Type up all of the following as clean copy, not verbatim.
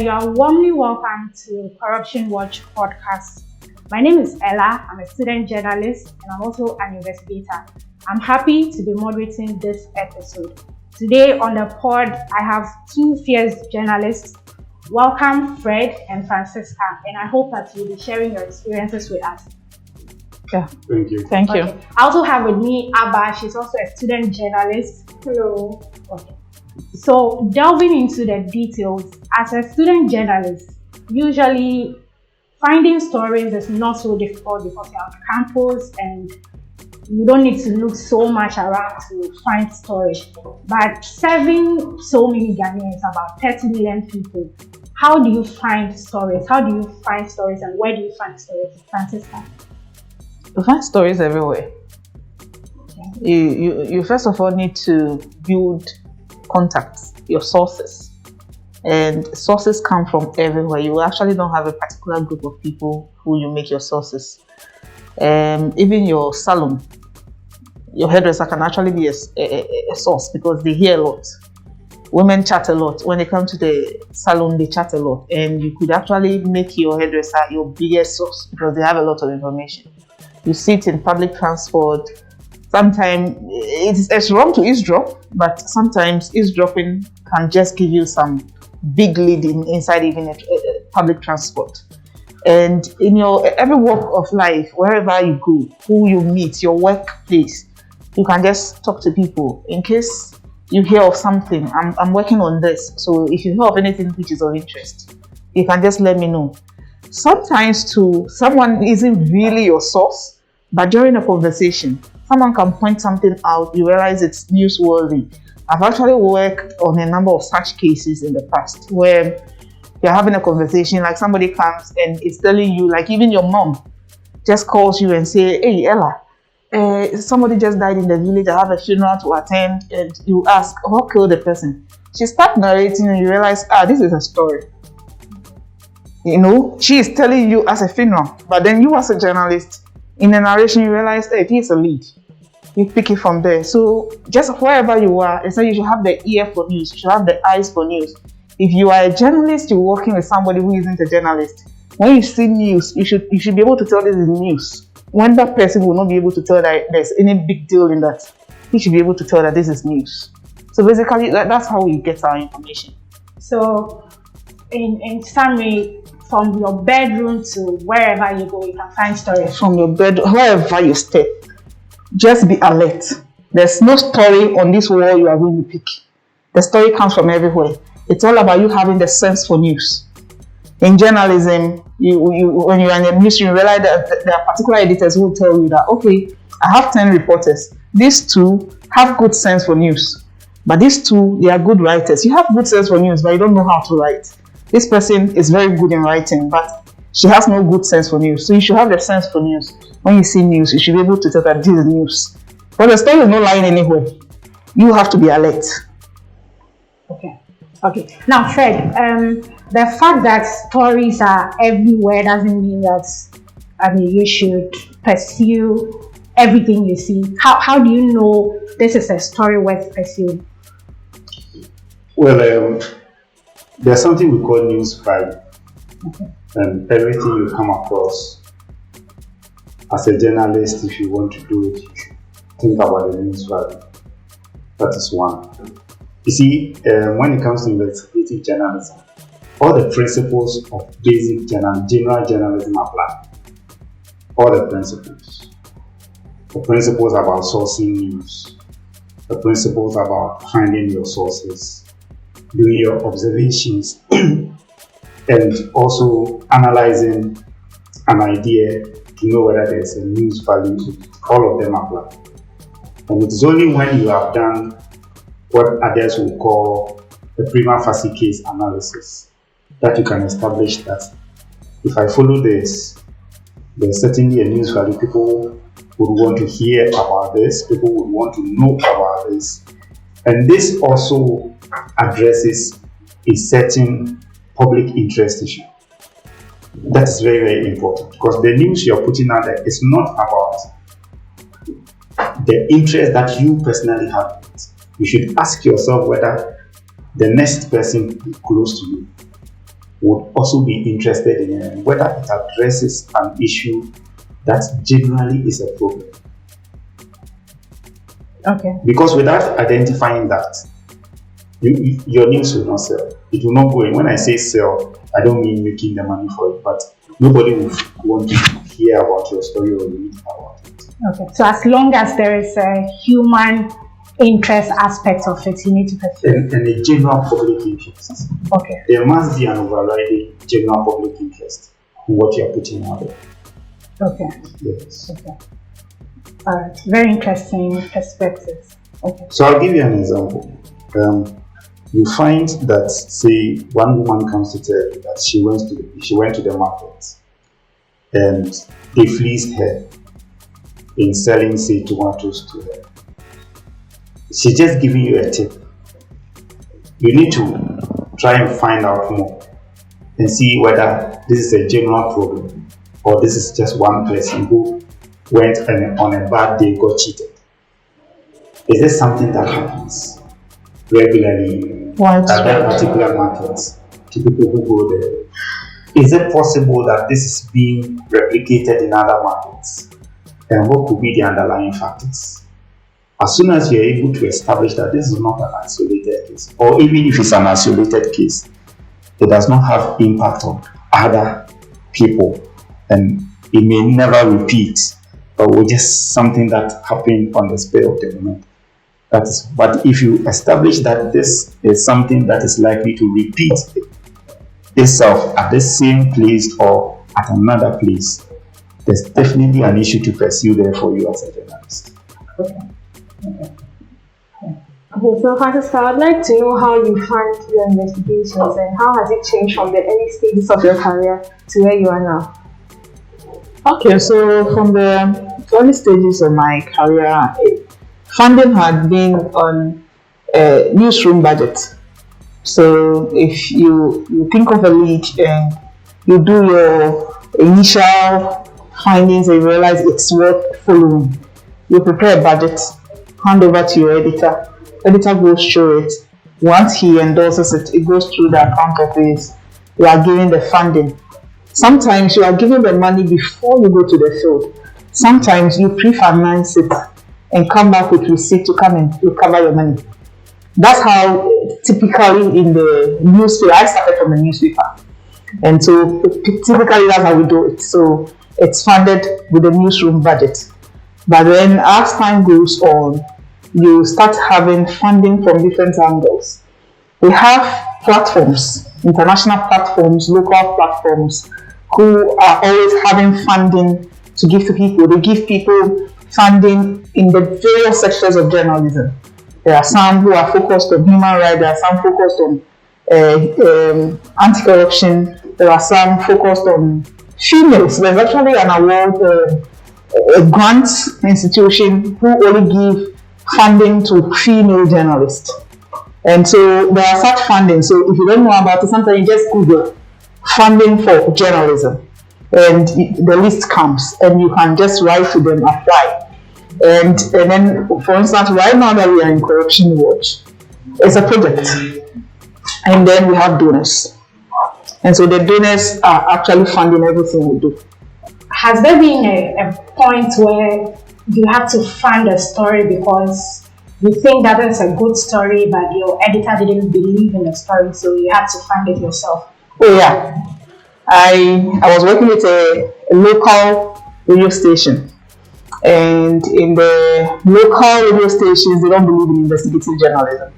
you are warmly welcome to Corruption Watch podcast. My name is Ella. I'm a student journalist and I'm also an investigator. I'm happy to be moderating this episode. Today on the pod, I have two fierce journalists. Welcome, Fred and Francisca, and I hope that you'll be sharing your experiences with us. Yeah. Thank you. Thank you. I also have with me Abba. She's also a student journalist. Hello. Okay. So delving into the details, as a student journalist, usually finding stories is not so difficult because you're on campus and you don't need to look so much around to find stories. But serving so many Ghanaians, about 30 million people, how do you find stories? How do you find stories and where do you find stories? Francisca? You find stories everywhere. Okay. You first of all need to build contacts, your sources. And sources come from everywhere. You actually don't have a particular group of people who you make your sources. Even your salon, your hairdresser can actually be a source because they hear a lot. Women chat a lot. When they come to the salon, they chat a lot. And you could actually make your hairdresser your biggest source because they have a lot of information. You sit in public transport. Sometimes it's wrong to eavesdrop, but sometimes eavesdropping can just give you some big lead inside even a public transport. And in your every walk of life, wherever you go, who you meet, your workplace, you can just talk to people in case you hear of something. I'm working on this, so if you hear of anything which is of interest, you can just let me know. Sometimes too, someone isn't really your source, but during a conversation, someone can point something out, you realize it's newsworthy. I've actually worked on a number of such cases in the past where you're having a conversation, like somebody comes and is telling you, like even your mom just calls you and say, "Hey Ella, somebody just died in the village, I have a funeral to attend," and you ask, "What killed the person?" She starts narrating and you realize, this is a story. You know, she is telling you as a funeral, but then you as a journalist, in the narration you realize, hey, here's a lead. You pick it from there. So just wherever you are, it's like you should have the ear for news, you should have the eyes for news. If you are a journalist, you're working with somebody who isn't a journalist. When you see news, you should be able to tell this is news. When that person will not be able to tell that there's any big deal in that, he should be able to tell that this is news. So basically, that's how we get our information. So in summary, from your bedroom to wherever you go, you can find stories. From your bed, wherever you step, just be alert. There's no story on this wall you are going to pick. The story comes from everywhere. It's all about you having the sense for news. In journalism, you when you're in a newsroom, you realize that there are particular editors who will tell you that, okay, I have 10 reporters. These two have good sense for news. But these two, they are good writers. You have good sense for news, but you don't know how to write. This person is very good in writing, but she has no good sense for news. So you should have the sense for news. When you see news, you should be able to tell that this is news. But the story is not lying anywhere. You have to be alert. Okay. Now, Fred, the fact that stories are everywhere doesn't mean that you should pursue everything you see. How do you know this is a story worth pursuing? Well, there's something we call news value. Okay. And everything you come across as a journalist, if you want to do it, you should think about the news value. That is one. You see, when it comes to investigative journalism, all the principles of basic general journalism apply. All the principles. The principles about sourcing news. The principles about finding your sources, doing your observations, and also analyzing an idea to know whether there's a news value to it. All of them apply. And it's only when you have done what others will call the prima facie case analysis that you can establish that if I follow this, there's certainly a news value. People would want to hear about this, people would want to know about this. And this also addresses a certain public interest issue. That is very, very important because the news you're putting out there is not about the interest that you personally have in it. You should ask yourself whether the next person is close to you. would also be interested in whether it addresses an issue that generally is a problem. Okay. Because without identifying that, your news will not sell. It will not go in. When I say sell, I don't mean making the money for it, but nobody will want to hear about your story or read about it. Okay. So as long as there is a human interest aspect of it, you need to pursue. And a general public interest. Okay. There must be an overriding general public interest in what you are putting out there. Okay. Yes. Okay. All right. Very interesting perspectives. Okay. So I'll give you an example. You find that, say, one woman comes to tell you that she went to the market and they fleeced her in selling, say, tomatoes to her. She's just giving you a tip. You need to try and find out more and see whether this is a general problem or this is just one person who went and on a bad day got cheated. Is this something that happens regularly at that particular market to people who go there? Is it possible that this is being replicated in other markets? And what could be the underlying factors? As soon as you're able to establish that this is not an isolated case, or even if it's an isolated case, it does not have impact on other people and it may never repeat, but was just something that happened on the spur of the moment. But if you establish that this is something that is likely to repeat itself at the same place or at another place, there's definitely an issue to pursue there for you as a journalist. Okay, so Francisca, I'd like to know how you fund your investigations and how has it changed from the early stages of your career to where you are now? Okay, so from the early stages of my career, funding had been on a newsroom budget. So if you think of a lead and you do your initial findings and you realize it's worth following, you prepare a budget, hand over to your editor. Editor goes through it. Once he endorses it, it goes through the account office. You are given the funding. Sometimes you are given the money before you go to the field. Sometimes you pre-finance it and come back with receipt to come and recover your money. That's how typically in the newspaper, I started from the newspaper. And so typically that's how we do it. So it's funded with the newsroom budget. But then as time goes on, you start having funding from different angles. We have platforms, international platforms, local platforms, who are always having funding to give to people. They give people funding in the various sectors of journalism. There are some who are focused on human rights, there are some focused on anti-corruption, there are some focused on females. There's actually an award, a grant institution who only give funding to female journalists. And so there are such funding. So if you don't know about it, sometimes you just Google funding for journalism and the list comes and you can just write to them, apply. And then, for instance, right now that we are in Corruption Watch, it's a project. And then we have donors. And so the donors are actually funding everything we do. Has there been a point where you have to fund a story because you think that it's a good story, but your editor didn't believe in the story, so you have to fund it yourself? Oh yeah. I was working with a local radio station. And in the local radio stations, they don't believe in investigative journalism.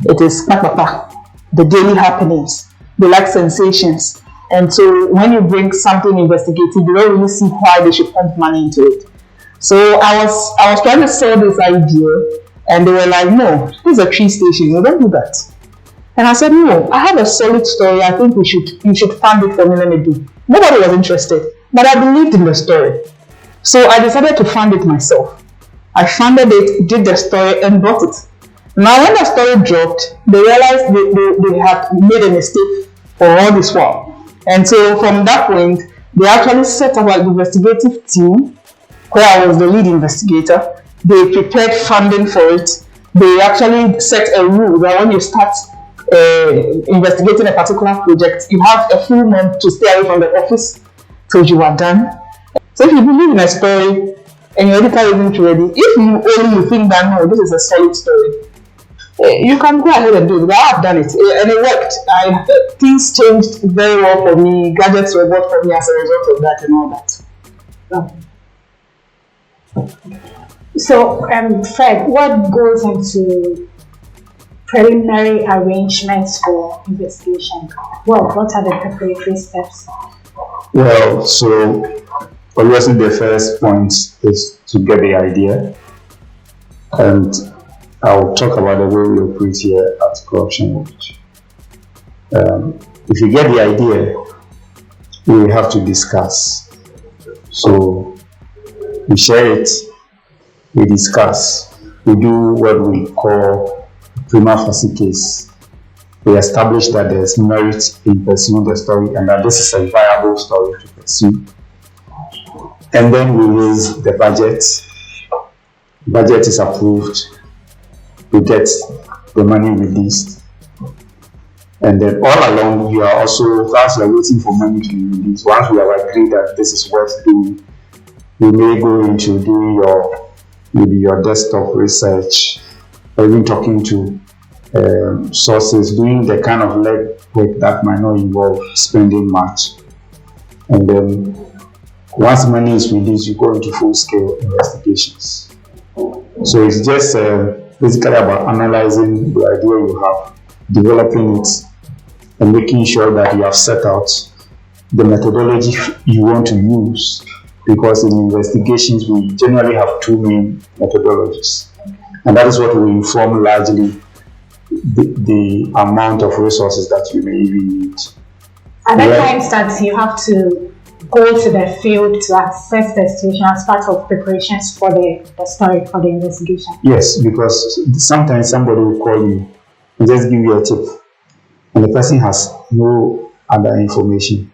It is the daily happenings. They like sensations. And so when you bring something investigative, they don't really see why they should pump money into it. So I was trying to sell this idea, and they were like, no, this is a tree station, we don't do that. And I said, no, I have a solid story, I think you should fund it for me, let me do. Nobody was interested, but I believed in the story. So I decided to fund it myself. I funded it, did the story, and bought it. Now when the story dropped, they realized they had made a mistake for all this while. And so from that point, they actually set up an investigative team where I was the lead investigator. They prepared funding for it. They actually set a rule that when you start investigating a particular project, you have a full month to stay away from the office till you are done. So if you believe in a story and your editor isn't ready, if you think that no, this is a solid story, you can go ahead and do it. I have done it and it worked. Things changed very well for me. Gadgets were bought for me as a result of that and all that. So, Fred, what goes into preliminary arrangements for investigation? Well, what are the preparatory steps? Well, so obviously the first point is to get the idea, and I'll talk about the way we operate here at Corruption Watch. If you get the idea, we have to discuss. So we share it, we discuss, we do what we call prima facie case. We establish that there's merit in pursuing the story and that this is a viable story to pursue. And then we raise the budget. Budget is approved. We get the money released. And then all along, you are also, whilst you are waiting for money to be released, once we have agreed that this is worth doing, you may go into doing your desktop research, or even talking to sources, doing the kind of legwork that might not involve spending much. And then once money is released, you go into full-scale investigations. So it's just basically about analyzing the idea you have, developing it, and making sure that you have set out the methodology you want to use. Because in investigations, we generally have two main methodologies. And that is what will inform largely the amount of resources that you may even need. At times that you have to go to the field to assess the situation as part of preparations for the story, for the investigation. Yes, because sometimes somebody will call you and just give you a tip, and the person has no other information.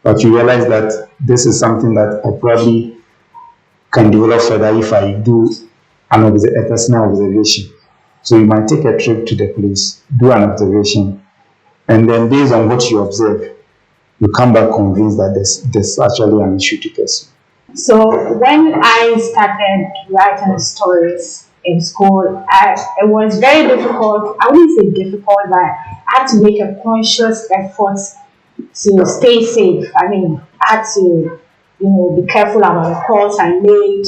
But you realize that this is something that I probably can develop further if I do a personal observation. So you might take a trip to the place, do an observation, and then based on what you observe, you come back convinced that there's actually an issue to pursue. So when I started writing stories in school, it was very difficult. I wouldn't say difficult, but I had to make a conscious effort to stay safe. I mean, I had to, be careful about the calls I made.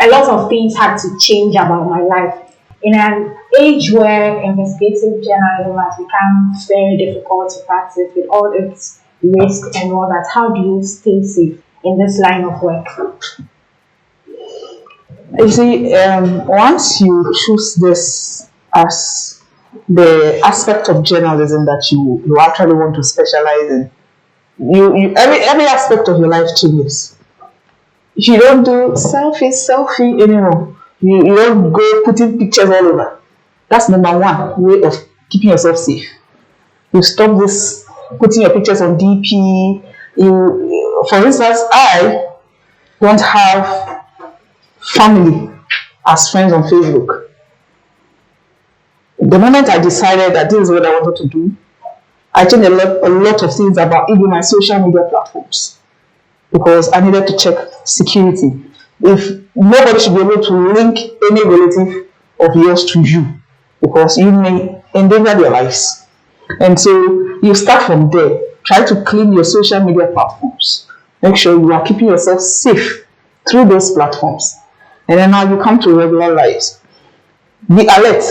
A lot of things had to change about my life. In an age where investigative journalism has become very difficult to practice with all its risks and all that, how do you stay safe in this line of work? You see, once you choose this as the aspect of journalism that you actually want to specialize in, you every aspect of your life changes. If you don't do selfie anymore, you don't go putting pictures all over. That's number one way of keeping yourself safe. You stop this putting your pictures on DP. For instance, I don't have family as friends on Facebook. The moment I decided that this is what I wanted to do, I changed a lot of things about even my social media platforms, because I needed to check security. If nobody should be able to link any relative of yours to you, because you may endanger their lives. And so you start from there. Try to clean your social media platforms. Make sure you are keeping yourself safe through those platforms. And then now you come to regular lives. Be alert.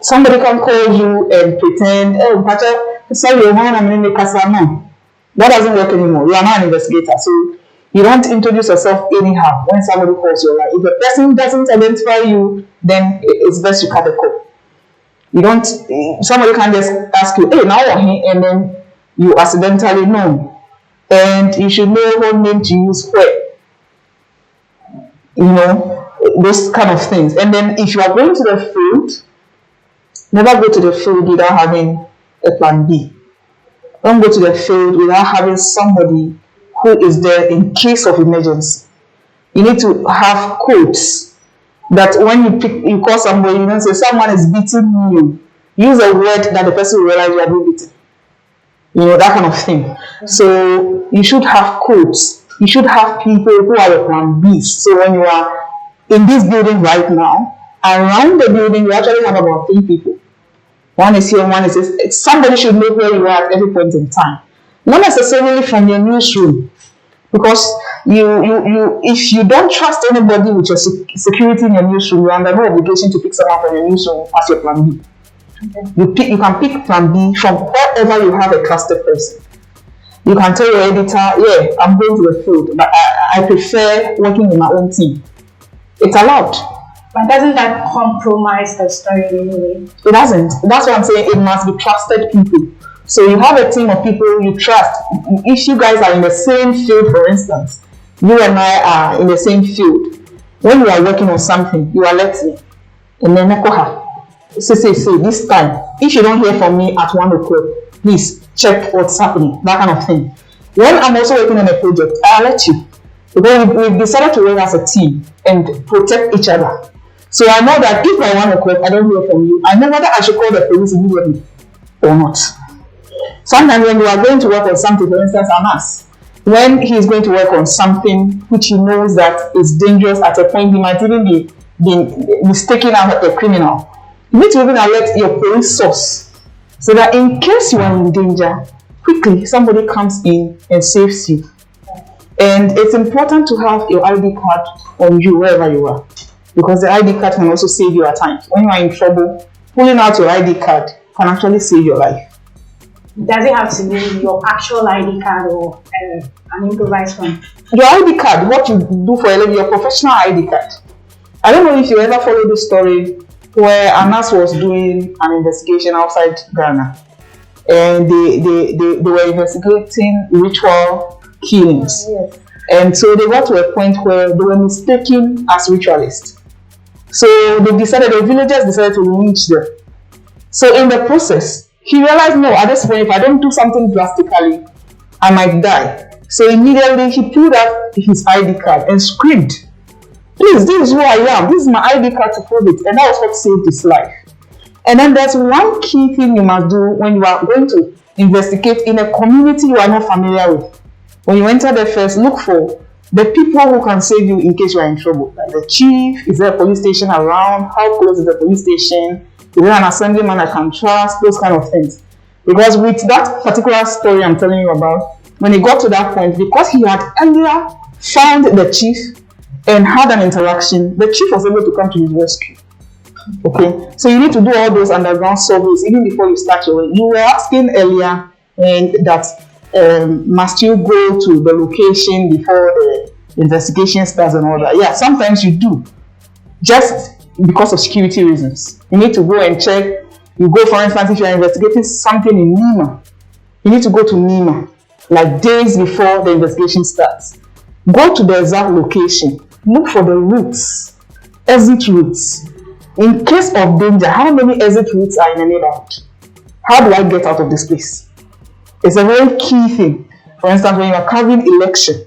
Somebody can call you and pretend, oh, Pacha, sorry, I'm in the casa now. That doesn't work anymore. You are not an investigator. So you don't introduce yourself anyhow when somebody calls you. Like, if the person doesn't identify you, then it's best you cut the call. You don't, somebody can just ask you, hey, now you're here, and then you accidentally know. And you should know what name to use where. Those kind of things. And then if you are going to the field, never go to the field without having a plan B. Don't go to the field without having somebody who is there in case of emergency. You need to have codes that when you call somebody, say someone is beating you, use a word that the person will realize you are being beaten. That kind of thing. So you should have codes. You should have people who are the plan Bs. So when you are in this building right now, around the building, you actually have about 3 people. One is here, one is here. Somebody should know where you are at every point in time. Not necessarily from your newsroom. Because if you don't trust anybody with your security in your newsroom, you're under no obligation to pick someone from your newsroom as your plan B. Okay. You can pick plan B from wherever you have a trusted person. You can tell your editor, yeah, I'm going to the field, but I prefer working in my own team. It's allowed. But doesn't that compromise the story in any way? It doesn't. That's what I'm saying. It must be trusted people. So you have a team of people you trust. If you guys are in the same field, for instance, you and I are in the same field. When you are working on something, you alert me. And then say, this time, if you don't hear from me at 1 o'clock, please check what's happening, that kind of thing. When I'm also working on a project, I alert you. Because we've decided to work as a team and protect each other. So I know that if by 1 o'clock I don't hear from you, I know whether I should call the police immediately or not. Sometimes when you are going to work on something, for instance, Anas, when he is going to work on something which he knows that is dangerous at a point, he might even be mistaken as a criminal. You need to even alert your police source so that in case you are in danger, quickly somebody comes in and saves you. And it's important to have your ID card on you wherever you are, because the ID card can also save you at times. When you are in trouble, pulling out your ID card can actually save your life. Does it have to be your actual ID card or an improvised one? Your ID card, what you do for a living, your professional ID card. I don't know if you ever followed the story where Anas was doing an investigation outside Ghana, and they were investigating ritual killings. Yes. And so they got to a point where they were mistaken as ritualists. So the villagers decided to lynch them. So in the process, he realized, no, at this point, if I don't do something drastically, I might die. So immediately he pulled out his ID card and screamed, please, this is who I am. This is my ID card to prove it. And that was what saved his life. And then there's one key thing you must do when you are going to investigate in a community you are not familiar with. When you enter there first, look for the people who can save you in case you are in trouble. Like the chief, is there a police station around? How close is the police station? Is there an assemblyman I can trust? Those kind of things. Because with that particular story I'm telling you about, when he got to that point, because he had earlier found the chief and had an interaction, the chief was able to come to his rescue. Okay, so you need to do all those underground surveys even before you start your work. You were asking earlier that must you go to the location before the investigation starts and all that. Yeah, sometimes you do, just because of security reasons. You need to go and check. You go, for instance, if you are investigating something in Nima, you need to go to Nima like days before the investigation starts. Go to the exact location. Look for the routes, exit routes. In case of danger, how many exit routes are in a neighborhood? How do I get out of this place? It's a very key thing. For instance, when you are covering election,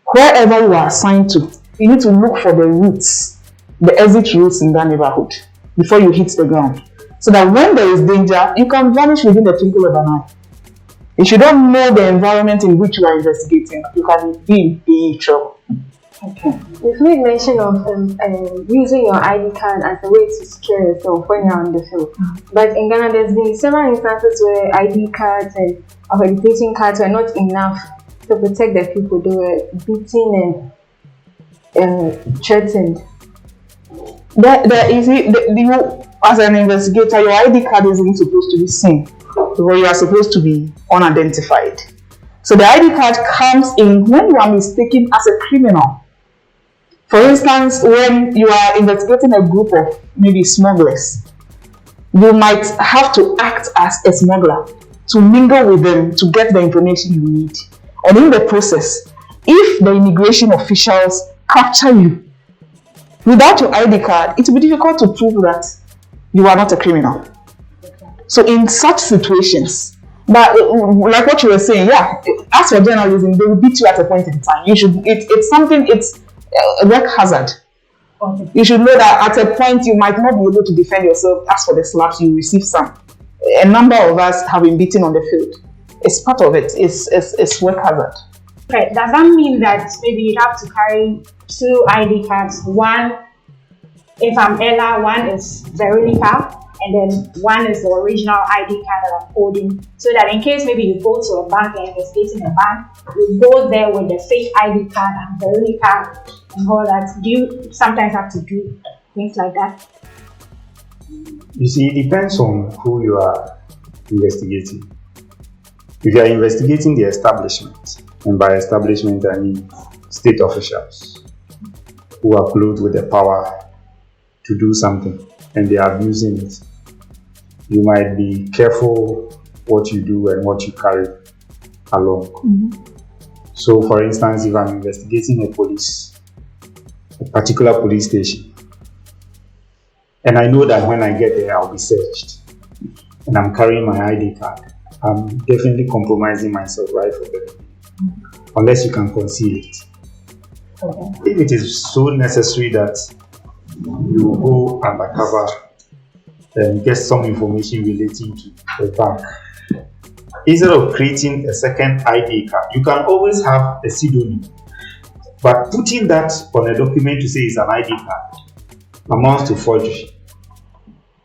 wherever you are assigned to, you need to look for the routes, the exit routes in that neighborhood before you hit the ground. So that when there is danger, you can vanish within the twinkle of an eye. If you don't know the environment in which you are investigating, you can be in trouble. Okay. You've made mention of using your ID card as a way to secure yourself when you're on the field. But in Ghana, there's been several instances where ID cards and accreditation cards were not enough to protect the people. They were beaten and threatened. As an investigator, your ID card isn't supposed to be seen, or you are supposed to be unidentified. So the ID card comes in when you are mistaken as a criminal. For instance, when you are investigating a group of maybe smugglers, you might have to act as a smuggler to mingle with them to get the information you need. And in the process, if the immigration officials capture you without your ID card, it will be difficult to prove that you are not a criminal. So in such situations, but like what you were saying, yeah, as for journalism, they will beat you at a point in time. It's a work hazard. Okay. You should know that at a point you might not be able to defend yourself. As for the slaps, you receive some. A number of us have been beaten on the field. It's part of it. It's work hazard. Okay. Does that mean that maybe you have to carry 2 ID cards? One, if I'm Ella, one is Veronica, and then one is the original ID card that I'm holding, so that in case maybe you go to a bank and investigating a bank, you go there with the fake ID card and Veronica and all that. Do you sometimes have to do things like that? You see, it depends on who you are investigating. If you are investigating the establishment, and by establishment I mean state officials who are clothed with the power to do something and they are abusing it, you might be careful what you do and what you carry along. Mm-hmm. So, for instance, if I'm investigating a particular police station, and I know that when I get there I'll be searched, and I'm carrying my ID card, I'm definitely compromising myself right from the beginning, unless you can conceal it. Okay. If it is so necessary that you go undercover and get some information relating to the bank, instead of creating a second ID card, you can always have a pseudonym. But putting that on a document to say it's an ID card amounts to forgery.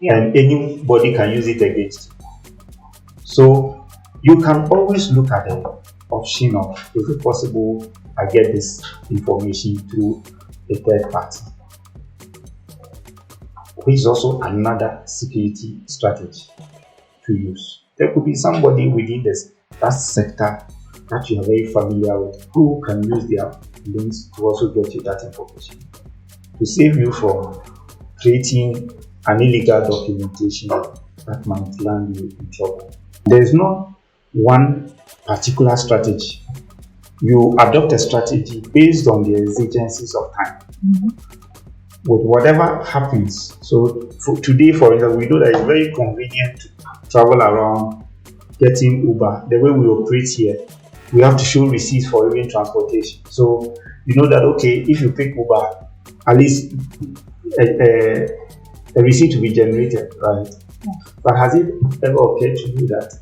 Yeah. And anybody can use it against you. So you can always look at the option of, is it possible I get this information through a third party, which is also another security strategy to use. There could be somebody within that sector that you are very familiar with who can use their links to also get you that information to save you from creating an illegal documentation that might land you in trouble. There is not one particular strategy. You adopt a strategy based on the exigencies of time. Mm-hmm. With whatever happens. So today, for example, we know that it's very convenient to travel around getting Uber. The way we operate here, we have to show receipts for even transportation. So you know that, okay, if you pick Uber, at least a receipt will be generated, right? Yeah. But has it ever occurred to you that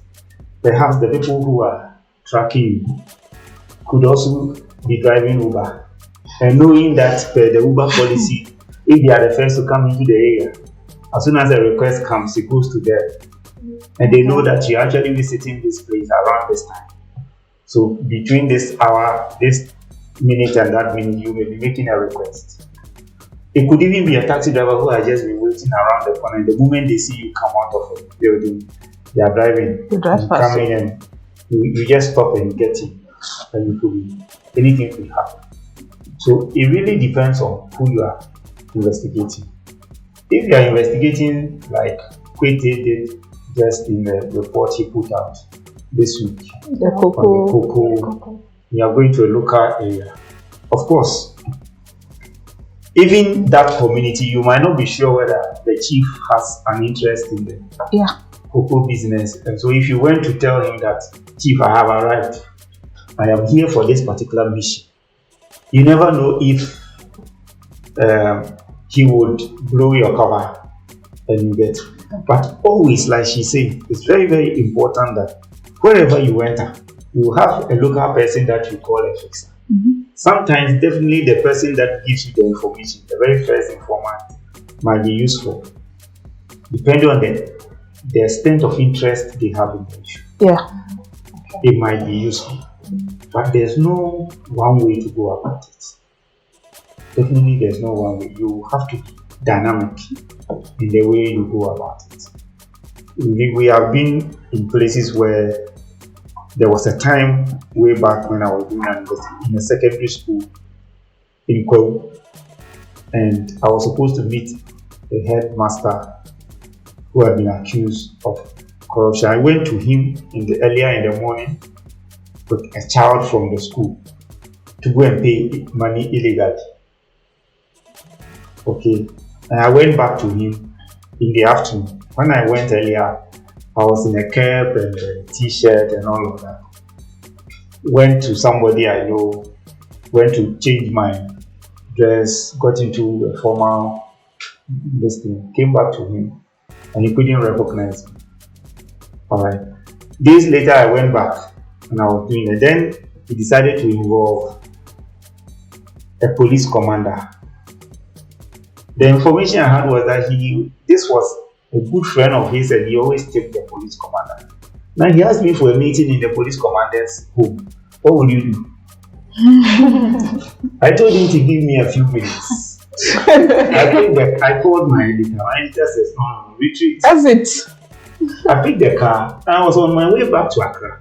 perhaps the people who are tracking you could also be driving Uber, and knowing that the Uber policy, if they are the first to come into the area, as soon as a request comes, it goes to them, and they know that you're actually visiting this place around this time. So between this hour, this minute and that minute, you may be making a request. It could even be a taxi driver who has just been waiting around the corner, and the moment they see you come out of a building, they are driving. You drive fast. Come in and you just stop and get in, and anything could happen. So it really depends on who you are investigating. If you are investigating like Kwete did just in the report he put out this week The on the cocoa, you are going to a local area. Of course, even that community, you might not be sure whether the chief has an interest in the cocoa business. And so if you went to tell him that, Chief, I have arrived, I am here for this particular mission, you never know if he would blow your cover and you get. But always, like she said, it's very, very important that wherever you enter, you have a local person that you call a fixer. Mm-hmm. Sometimes, definitely the person that gives you the information, the very first informant, might be useful, depending on the extent of interest they have in the issue. Yeah. It might be useful, but there's no one way to go about it. Definitely, there's no one way. You have to be dynamic in the way you go about it. We have been in places where there was a time way back when I was doing an investigation in a secondary school in Kwewu, and I was supposed to meet a headmaster who had been accused of corruption. I went to him earlier in the morning with a child from the school to go and pay money illegally. Okay, and I went back to him in the afternoon. When I went earlier, I was in a cap and a t-shirt and all of that. Went to somebody I know, went to change my dress, got into a formal this thing, came back to him, and he couldn't recognize me. All right. Days later, I went back and I was doing it. Then he decided to involve a police commander. The information I had was that this was a good friend of his, and he always tipped the police commander. Now he asked me for a meeting in the police commander's home. What would you do? I told him to give me a few minutes. I called my editor. My editor says, no, retreat. That's it. I picked the car and I was on my way back to Accra.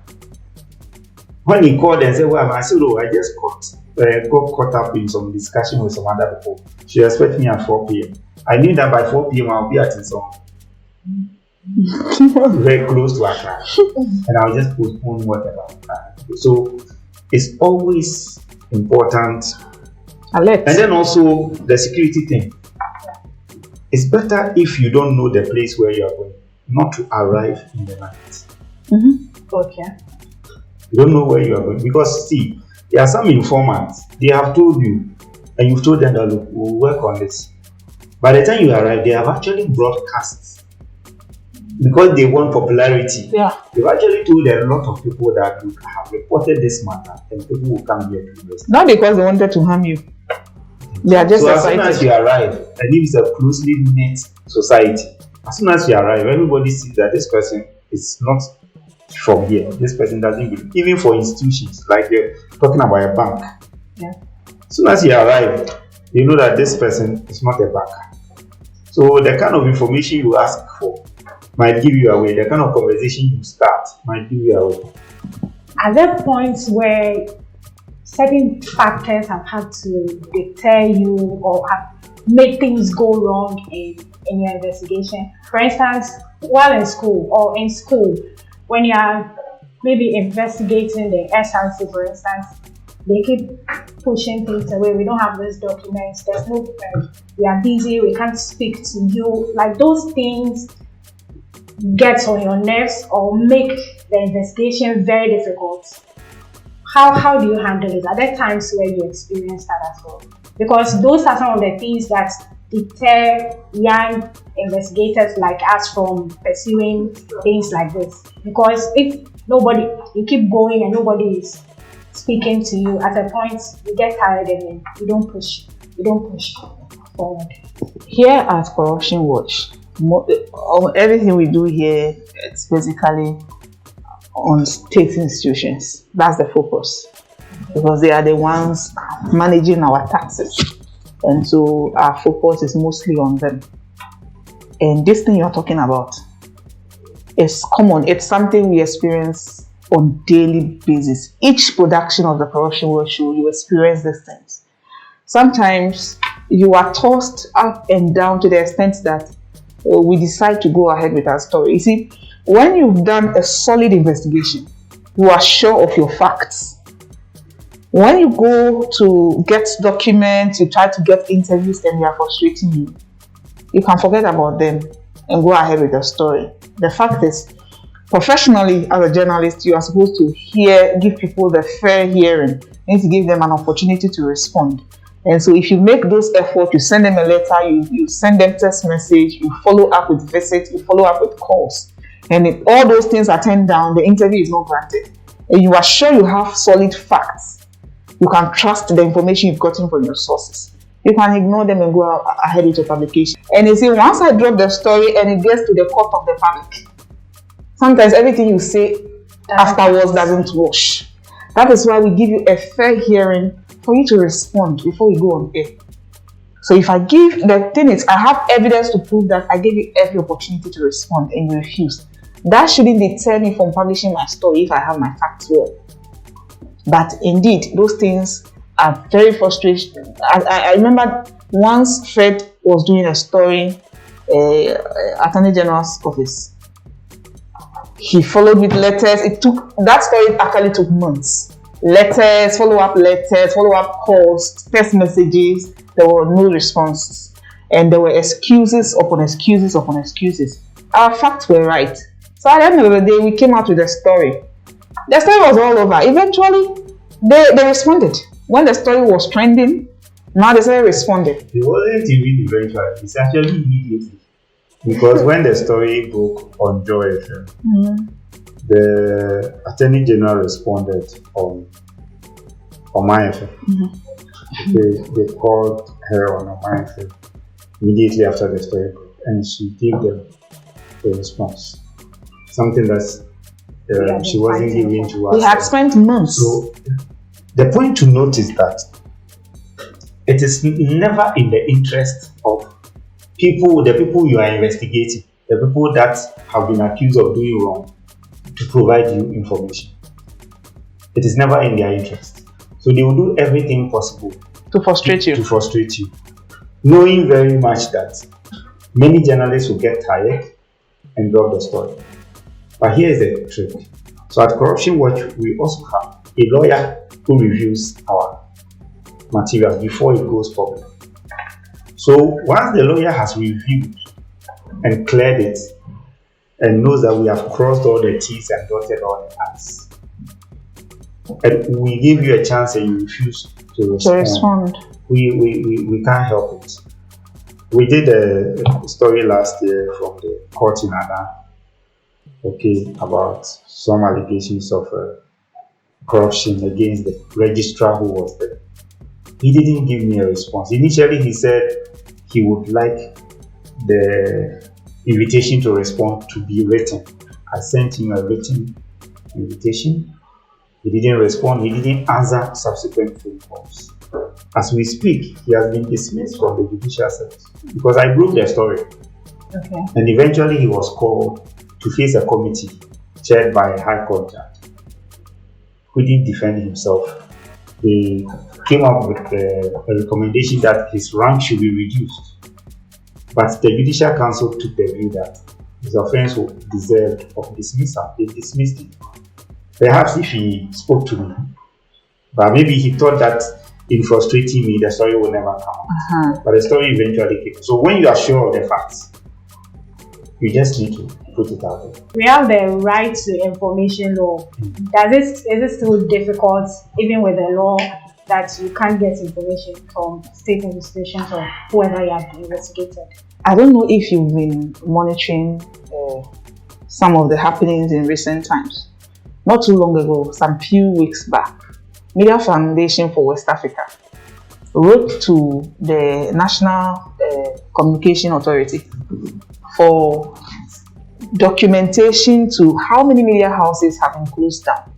When he called and said, well, I said, oh, I just got caught up in some discussion with some other people. She expected me at 4 p.m. I knew that by 4 p.m. I'll be at some very close to Accra, and I'll just postpone whatever. So it's always important. Alert. And then also the security thing. It's better if you don't know the place where you are going, not to arrive in the night. Okay. You don't know where you are going, because see, there are some informants, they have told you, and you've told them that, look, we'll work on this. By the time you arrive, they have actually broadcast, because they want popularity. Yeah. They've actually told a lot of people that, look, I have reported this matter, and people will come here to invest. Not because they wanted to harm you. They are just so excited. as soon as you arrive, and if it's a closely knit society, as soon as you arrive, everybody sees that this person is not from here. This person doesn't belong. Even for institutions, like they're talking about a bank. Yeah. As soon as you arrive, you know that this person is not a banker. So the kind of information you ask for might give you away. The kind of conversation you start might give you away. Are there points where certain factors have had to deter you or have made things go wrong in your investigation? For instance, while in school or in school, when you are maybe investigating the SRC, for instance, they keep pushing things away. We don't have these documents. There's no, we are busy. We can't speak to you. Like those things get on your nerves or make the investigation very difficult. How do you handle it? Are there times where you experience that as well? Because those are some of the things that deter young investigators like us from pursuing things like this. Because if you keep going and nobody is speaking to you, at a point you get tired and then you don't push forward. Here at Corruption Watch, everything we do here, it's basically on state institutions. That's the focus, because they are the ones managing our taxes, and so our focus is mostly on them. And this thing you're talking about is common. It's something we experience on daily basis. Each production of the Corruption Watch show, you experience these things. Sometimes you are tossed up and down to the extent that we decide to go ahead with our story. You see, when you've done a solid investigation, you are sure of your facts. When you go to get documents, you try to get interviews and they are frustrating you, you can forget about them and go ahead with your story. The fact is, professionally as a journalist, you are supposed to give people the fair hearing. You need to give them an opportunity to respond. And so if you make those efforts, you send them a letter, you send them text message, you follow up with visits, you follow up with calls. And if all those things are turned down, the interview is not granted. And you are sure you have solid facts. You can trust the information you've gotten from your sources. You can ignore them and go ahead with your publication. And you see, once I drop the story and it gets to the court of the public, sometimes everything you say afterwards doesn't wash. That is why we give you a fair hearing for you to respond before we go on air. So if I have evidence to prove that I gave you every opportunity to respond and you refused. That shouldn't deter me from publishing my story if I have my facts well. But indeed, those things are very frustrating. I remember once Fred was doing a story, Attorney General's office. He followed with letters. That story actually took months. Letters, follow-up calls, text messages. There were no responses. And there were excuses upon excuses upon excuses. Our facts were right. So at the end of the day, we came out with a story. The story was all over. Eventually, they responded. When the story was trending, Now they started responding. It wasn't even eventually, it's actually immediately. Because when the story broke on Joy FM, the Attorney General responded on my FM. They called her on my FM immediately after the story broke, and she gave them the response. Something that she wasn't giving to us. We had spent months. So the point to note is that it is never in the interest of the people you are investigating, the people that have been accused of doing wrong, to provide you information. It is never in their interest. So they will do everything possible To frustrate you. Knowing very much that many journalists will get tired and drop the story. But here is the trick. So at Corruption Watch, we also have a lawyer who reviews our material before it goes public. So once the lawyer has reviewed and cleared it and knows that we have crossed all the T's and dotted all the I's, and we give you a chance and you refuse to respond, we can't help it. We did a story last year from the court in Ada, about some allegations of corruption against the registrar who was there. He didn't give me a response. Initially, he said he would like the invitation to respond to be written. I sent him a written invitation. He didn't respond. He didn't answer subsequent phone calls. As we speak, he has been dismissed from the judicial service because I broke the story. And eventually, he was called to face a committee chaired by a high court judge who didn't defend himself. They came up with a recommendation that his rank should be reduced. But the Judicial Council took the view that his offense deserved of dismissal. They dismissed him. Perhaps if he spoke to me, but maybe he thought that in frustrating me, the story will never come out. But the story eventually came. So when you are sure of the facts, you just need to put it out there. We have the right to information law. Is it still difficult, even with the law, that you can't get information from state institutions or whoever you have investigated? I don't know if you've been monitoring some of the happenings in recent times. Not too long ago, some few weeks back, Media Foundation for West Africa wrote to the National Communication Authority for documentation to how many media houses have been closed down.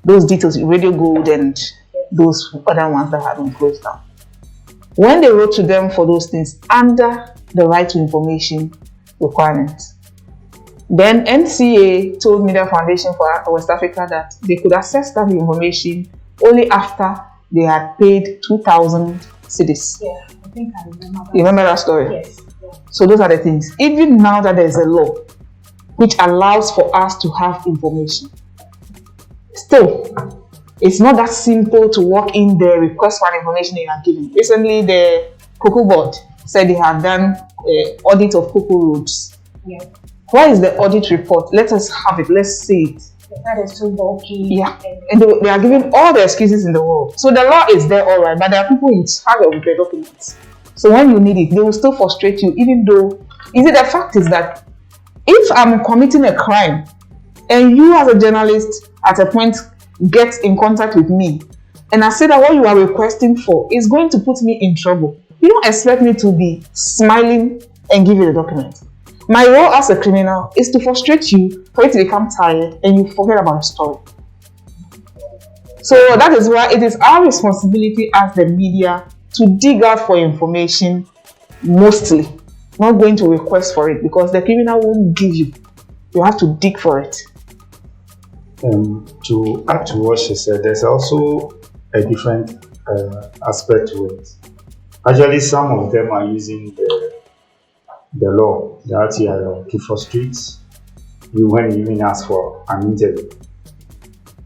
Those details, Radio Gold and those other ones that have been closed down. When they wrote to them for those things under the right to information requirements, then NCA told Media Foundation for West Africa that they could access that information only after they had paid 2,000 cedis. Yeah, I think I remember that. You remember that story? Yes. Yeah. So those are the things. Even now that there's a law which allows for us to have information, still, it's not that simple to walk in there, request for information you are given. Recently, the Cocoa Board said they have done an audit of cocoa roads. Yeah. Where is the audit report? Let us have it. Let's see it. That is too bulky. Yeah. And they are giving all the excuses in the world. So the law is there, all right, but there are people in charge of the documents. So when you need it, they will still frustrate you, even though, the fact is that if I'm committing a crime and you as a journalist at a point get in contact with me and I say that what you are requesting for is going to put me in trouble, you don't expect me to be smiling and give you the document. My role as a criminal is to frustrate you for you to become tired and you forget about the story. So that is why it is our responsibility as the media to dig out for information, mostly. Not going to request for it because the criminal won't give you. You have to dig for it. To add to what she said, there's also a different aspect to it. Actually, some of them are using the law, the RTI law, to frustrate you when you even ask for an interview.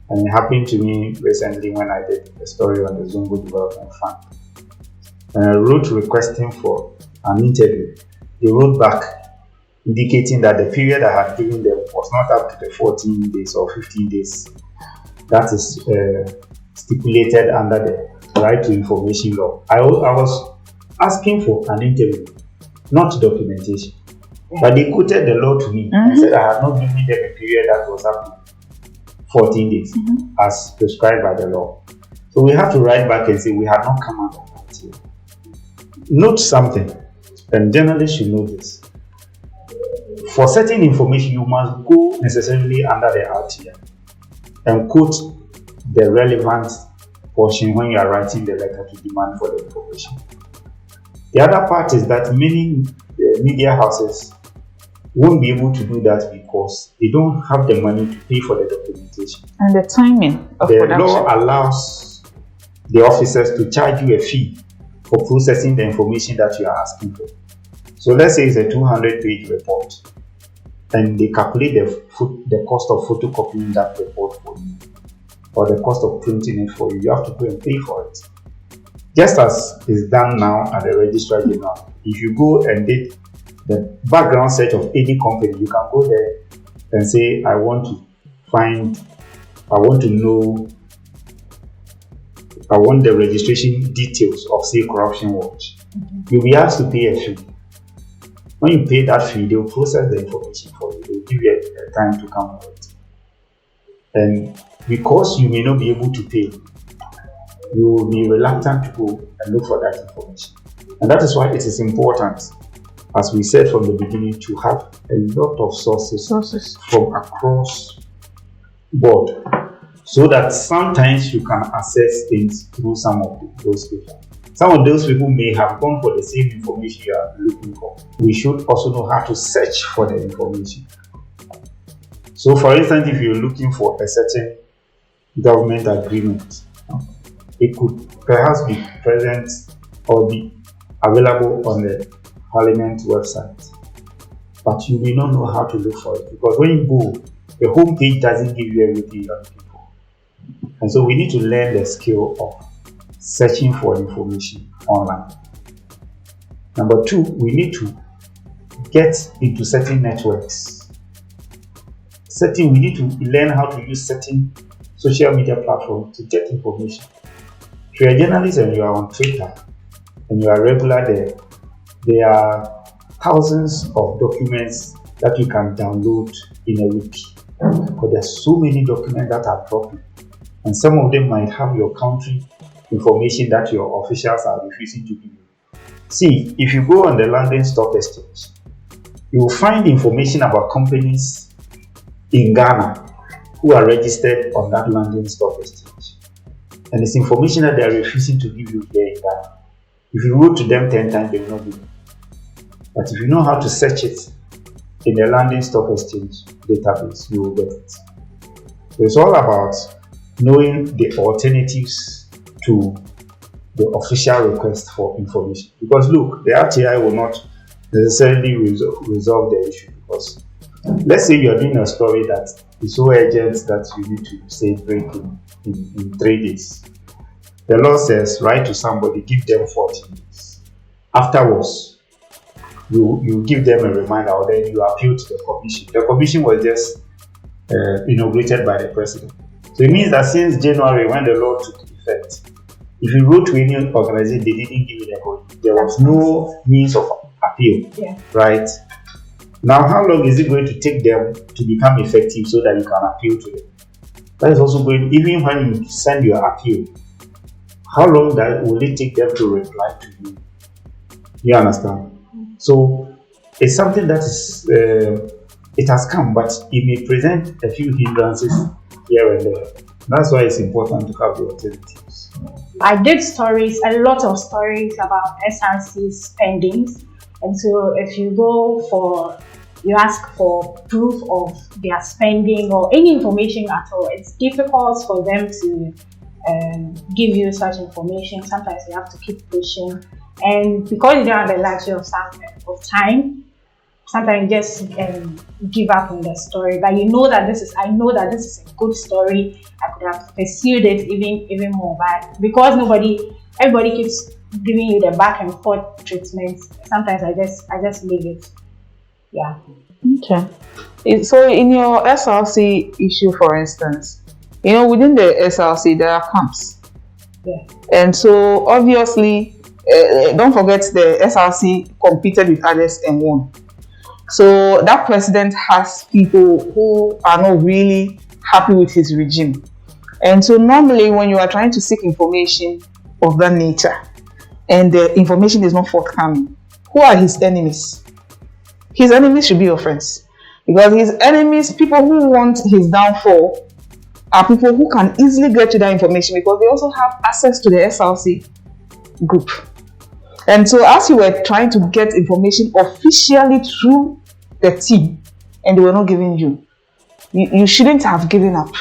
And it happened to me recently when I did a story on the Zongo Development Fund. And I wrote requesting for an interview. They wrote back indicating that the period I had given them was not up to the 14 days or 15 days that is stipulated under the right to information law, I was asking for an interview, not documentation. But they quoted the law to me and said I had not given them a period that was up to 14 days as prescribed by the law. So we have to write back and say we have not come out of that here. Note something, and journalists should know this. For certain information, you must go necessarily under the RTI and quote the relevant portion when you are writing the letter to demand for the information. The other part is that many media houses won't be able to do that because they don't have the money to pay for the documentation. And the timing of the production. law allows the officers to charge you a fee for processing the information that you are asking for. So let's say it's a 200-page report, and they calculate the cost of photocopying that report for you, or the cost of printing it for you. You have to go and pay for it. Just as is done now at the Registrar General. If you go and did the background search of any company, you can go there and say, I want the registration details of, say, Corruption Watch. You'll be asked to pay a fee. When you pay that fee, they'll process the information for you. They'll give you a time to come for it. And because you may not be able to pay, you will be reluctant to go and look for that information. And that is why it is important, as we said from the beginning, to have a lot of sources from across board, so that sometimes you can access things through some of those people. Some of those people may have gone for the same information you are looking for. We should also know how to search for the information. So, for instance, if you're looking for a certain government agreement, it could perhaps be present or be available on the Parliament website, but you may not know how to look for it, because when you go, the home page doesn't give you everything you're looking for. And so we need to learn the skill of searching for information online. Number two, we need to get into certain networks. We need to learn how to use certain social media platforms to get information. If you're a journalist and you are on Twitter and you are regular there are thousands of documents that you can download in a week. But there's so many documents that are dropping, and some of them might have your country information that your officials are refusing to give you. See, if you go on the London Stock Exchange, you will find information about companies in Ghana who are registered on that London Stock Exchange. And it's information that they are refusing to give you here in Ghana. If you go to them 10 times, they will not give you. But if you know how to search it in the London Stock Exchange database, you will get it. So it's all about knowing the alternatives to the official request for information. Because look, the RTI will not necessarily resolve the issue, because let's say you're doing a story that is so urgent that you need to say break in 3 days. The law says write to somebody, give them 14 days. Afterwards, you give them a reminder, or then you appeal to the commission. The commission was just inaugurated by the president. So it means that since January, when the law took effect, if you wrote to any organization, they didn't give you the code. There was no means of appeal, right? Now, how long is it going to take them to become effective so that you can appeal to them? That is also going, even when you send your appeal, how long will it take them to reply to you? You understand? So it's something that is, it has come, but it may present a few hindrances here and there. That's why it's important to have the alternatives. I did a lot of stories about SRC spendings. And so if you ask for proof of their spending or any information at all, it's difficult for them to give you such information. Sometimes you have to keep pushing. And because you don't have the luxury of time, sometimes you just give up on the story. But I know that this is a good story. I could have pursued it even more. But because everybody keeps giving you the back and forth treatment, sometimes I just leave it. Yeah. Okay. So in your SRC issue, for instance, within the SRC there are camps. Yeah. And so obviously, don't forget the SRC competed with others and won. So that president has people who are not really happy with his regime. And so normally when you are trying to seek information of that nature and the information is not forthcoming, who are his enemies? His enemies should be your friends. Because his enemies, people who want his downfall, are people who can easily get to that information because they also have access to the SRC group. And so as you were trying to get information officially through the team and they were not giving you shouldn't have given up.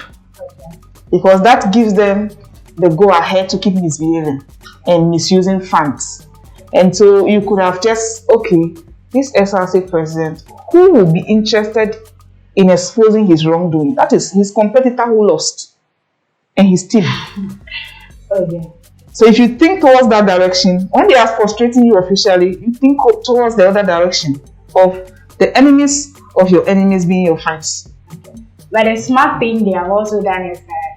Because that gives them the go ahead to keep misbehaving and misusing funds. And so you could have just, okay, this SRC president, who will be interested in exposing his wrongdoing? That is his competitor who lost and his team. Okay. So if you think towards that direction, when they are frustrating you officially, you think towards the other direction of the enemies of your enemies being your friends. But the smart thing they have also done is that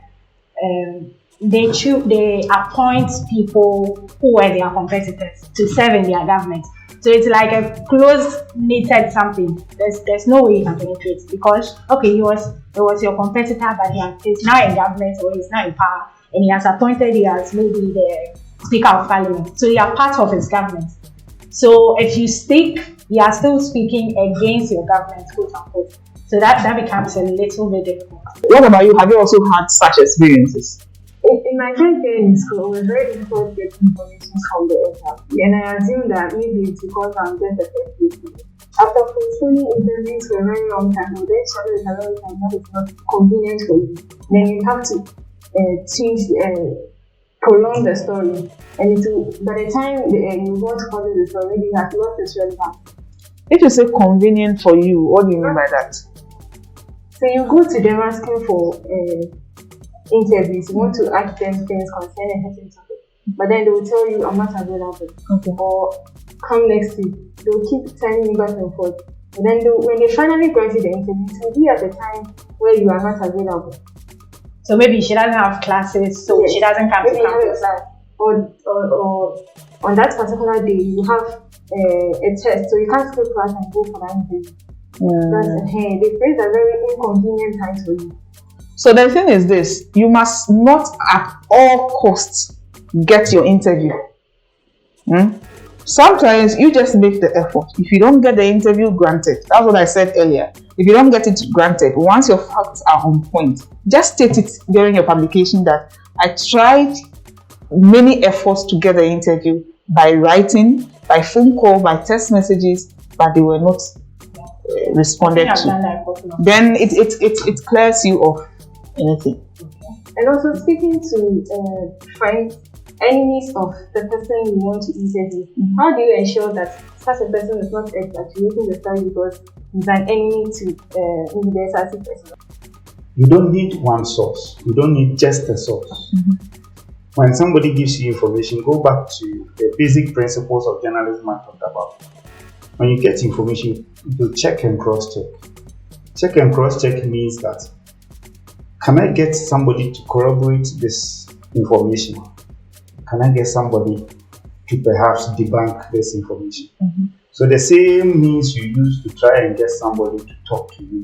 they appoint people who were their competitors to serve in their government. So it's like a close-knitted something. There's no way you can penetrate because he was your competitor, but he's now in government or he's now in power, and he has appointed you as maybe the Speaker of Parliament. So you are part of his government. So if you stick, you are still speaking against your government, quote unquote. So that becomes a little bit difficult. What about you? Have you also had such experiences? In my first year in school, it was very difficult to get information from the internet. And I assumed that maybe it's because I'm just a first year student. After postponing interviews for a very long time, then shadow is a long time that is not convenient for you. Then you have to prolong the story. And by the time you want to follow the story, you have lost its relevance. If you say convenient for you, what do you mean by that? So you go to them asking for interviews, you want to ask them things concerning a certain topic, but then they will tell you I'm not available. Okay. Or come next week. They will keep telling you back and forth. And then when they finally grant you the interview, it will be at the time where you are not available. So maybe she doesn't have classes, so she doesn't come to campus. Or on that particular day you have a test, so you can't skip class and go for that interview. They face a very inconvenient time for you. So the thing is this, you must not at all costs get your interview. Sometimes you just make the effort. If you don't get the interview granted, that's what I said earlier. If you don't get it granted, once your facts are on point, just state it during your publication that I tried many efforts to get the interview by writing, by phone call, by text messages, but they were not responded to. Then it clears you of anything. And also speaking to friends, enemies of the person you want to interview, how do you ensure that such a person is not exaggerating the story because he's an enemy to the SRC person? You don't need one source. You don't need just a source. When somebody gives you information, go back to the basic principles of journalism I talked about. When you get information, you check and cross-check. Check and cross-check means that, can I get somebody to corroborate this information? Can I get somebody to perhaps debunk this information? So the same means you use to try and get somebody to talk to you.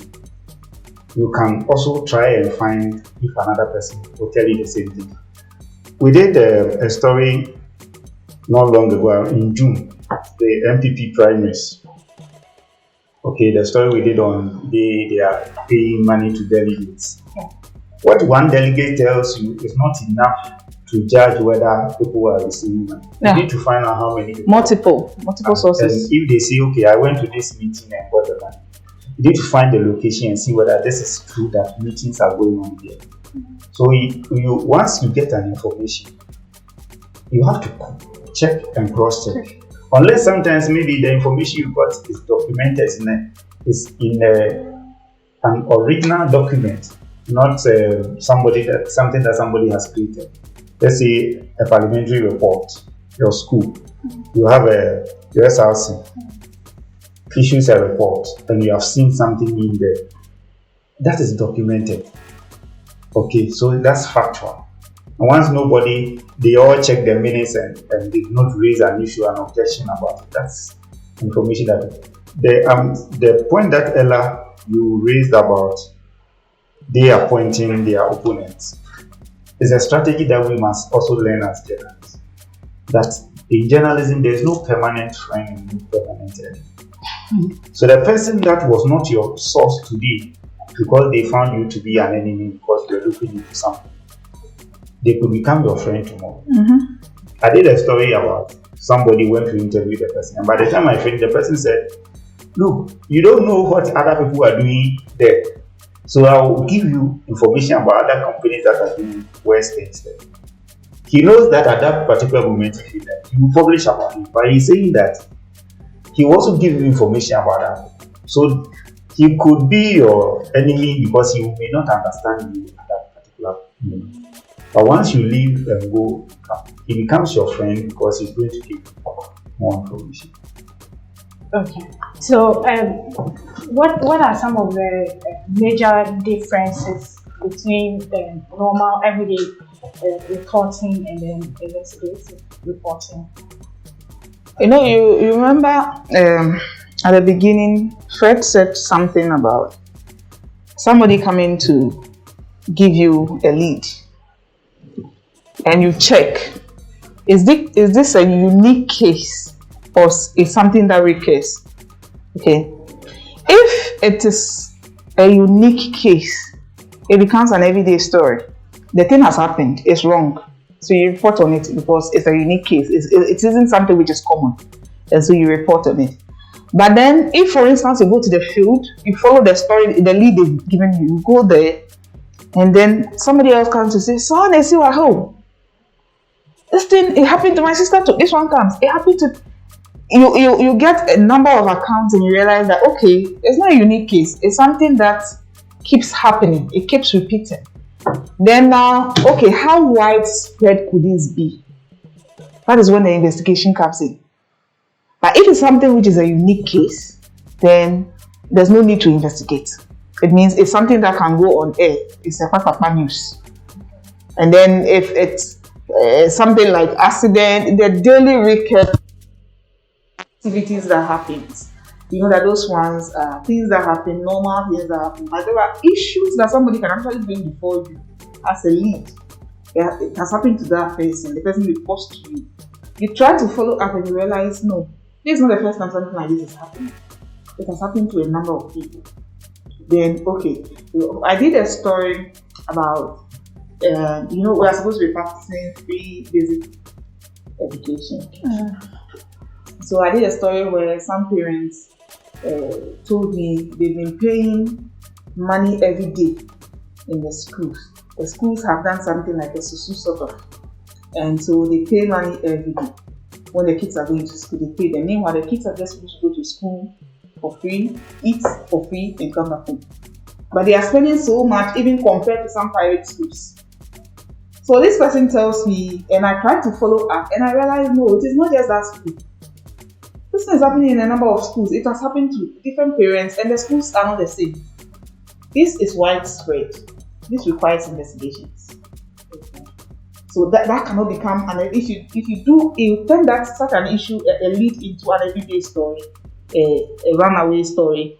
You can also try and find if another person will tell you the same thing. We did a story not long ago in June, the MPP primaries. Okay, the story we did on they are paying money to delegates. What one delegate tells you is not enough to judge whether people are receiving money. You need to find out how many people. Multiple sources. And if they say, okay, I went to this meeting and got the money, you need to find the location and see whether this is true that meetings are going on here. So once you get an information, you have to check and cross-check. Unless sometimes maybe the information you got is documented in an original document, not something that somebody has created. Let's say a parliamentary report, your school, you have your SRC issues a report and you have seen something in there that is documented. Okay, so that's factual. And once they all check the minutes and did not raise an issue, an objection about it. That's information that the point that Ella you raised about they appointing their opponents is a strategy that we must also learn as journalists. That in journalism there is no permanent friend and no permanent enemy. So the person that was not your source today, because they found you to be an enemy because you're looking into something, they could become your friend tomorrow. I did a story about somebody went to interview the person, and by the time I finished, the person said, "Look, you don't know what other people are doing there. So I will give you information about other companies that are doing worse things there." He knows that at that particular moment, he will publish about it, but he's saying that he will also give you information about that. So he could be your enemy because he may not understand you at that particular moment. But once you leave and go, he becomes your friend because he's going to give you more information. Okay. So, what are some of the major differences between the normal everyday reporting and then investigative reporting? You remember at the beginning, Fred said something about somebody coming to give you a lead, and you check, is this a unique case or is something that recurs? Okay, if it is a unique case, it becomes an everyday story. The thing has happened, it's wrong, so you report on it because it's a unique case. It isn't something which is common, and so you report on it. But then, if for instance you go to the field, you follow the story, the lead they've given you, you go there, and then somebody else comes to say, "Son, I see you at home. This thing, it happened to my sister too." This one comes, it happened to you get a number of accounts and you realize that okay, it's not a unique case, it's something that keeps happening, it keeps repeating. Then now, okay, how widespread could this be? That is when the investigation comes in. But if it's something which is a unique case, then there's no need to investigate. It means it's something that can go on air. It's a papa news. And then if it's something like accident, the daily recurrent activities that happens, that those ones are things that happen, normal things that happen. But there are issues that somebody can actually bring before you as a lead. Yeah, it has happened to that person. The person reports to you. You try to follow up and you realize, no, this is not the first time something like this is happening. It has happened to a number of people. Then, okay, I did a story about, we are supposed to be practicing free basic education. So I did a story where some parents told me they've been paying money every day in the schools. The schools have done something like a susu sort of, and so they pay money every day. When the kids are going to school, they pay them. Meanwhile, the kids are just supposed to go to school for free, eat for free, and come back home. But they are spending so much, even compared to some private schools. So this person tells me, and I try to follow up, and I realize, no, it is not just that school. This is happening in a number of schools. It has happened to different parents, and the schools are not the same. This is widespread. This requires investigations. So that cannot become an issue. If you turn that such an issue a lead into an everyday story, a runaway story,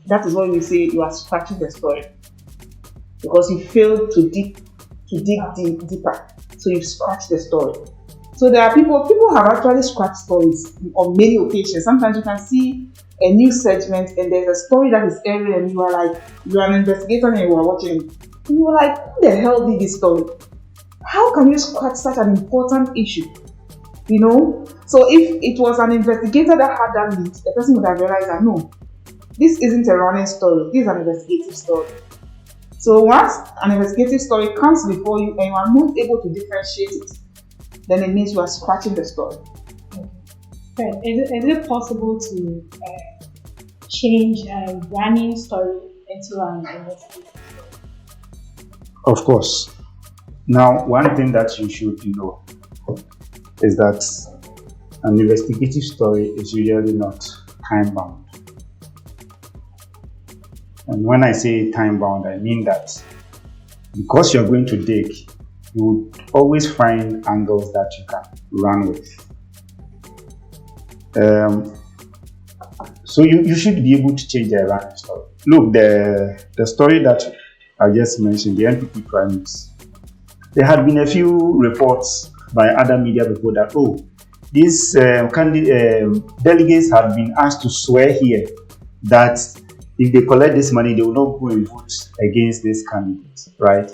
that is what we say you are scratching the story, because you failed to dig deeper. So you scratch the story. So there are people have actually scratched stories on many occasions. Sometimes you can see a news segment and there's a story that is airing and you are an investigator and you are watching it. And you are like, who the hell did this story? How can you scratch such an important issue? So if it was an investigator that had that lead, the person would have realized that no, this isn't a running story, this is an investigative story. So once an investigative story comes before you and you are not able to differentiate it, then it means you are scratching the story. Okay. Is it possible to change a running story into an investigative story? Of course. Now, one thing that you should know is that an investigative story is usually not time bound. And when I say time bound, I mean that because you're going to dig you would always find angles that you can run with. So you should be able to change the running story. Look, the story that I just mentioned, the NPP primaries, there had been a few reports by other media people that, these delegates have been asked to swear here that if they collect this money, they will not go and vote against this candidate, right?